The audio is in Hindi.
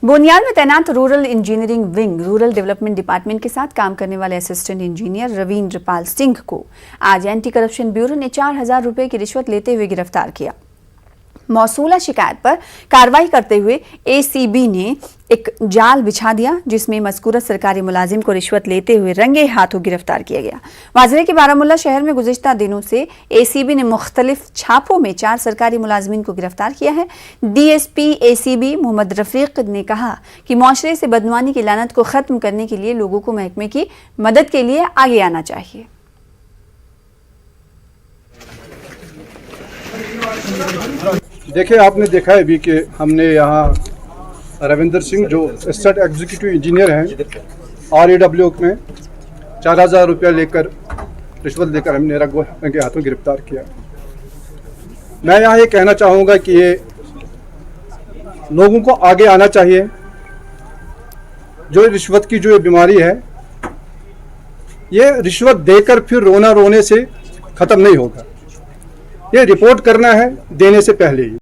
बोनियाल में तैनात rural engineering wing rural development department के साथ काम करने वाले असिस्टेंट इंजीनियर रविंद्र पाल सिंह को आज एंटी करप्शन ब्यूरो ने 4,000 रुपए की रिश्वत लेते हुए गिरफ्तार किया। मौसूला शिकायत पर कार्रवाई करते हुए एसीबी ने एक जाल बिछा दिया, जिसमें मज़कूरा सरकारी मुलाजिम को रिश्वत लेते हुए रंगे हाथों गिरफ्तार किया गया। वाज़ेह कि बारामुल्ला शहर में गुज़िश्ता दिनों से एसीबी ने मुख्तलिफ छापों में 4 सरकारी मुलाजिमीन को गिरफ्तार किया है। डीएसपी एसीबी मोहम्मद रफीक ने कहा कि मुआशरे से बदनवानी की लानत को ख़त्म करने के लिए लोगों को महकमे की मदद के लिए आगे आना चाहिए। देखिए, आपने देखा है अभी कि हमने यहाँ रविंदर सिंह जो असिस्टेंट एग्जीक्यूटिव इंजीनियर हैं RAW में 4,000 रुपया लेकर रिश्वत लेकर हमने रंगे हाथों गिरफ्तार किया। मैं यहाँ ये कहना चाहूँगा कि ये लोगों को आगे आना चाहिए। जो रिश्वत की जो बीमारी है, ये रिश्वत देकर फिर रोना रोने से ख़त्म नहीं होगा। ये रिपोर्ट करना है देने से पहले ही।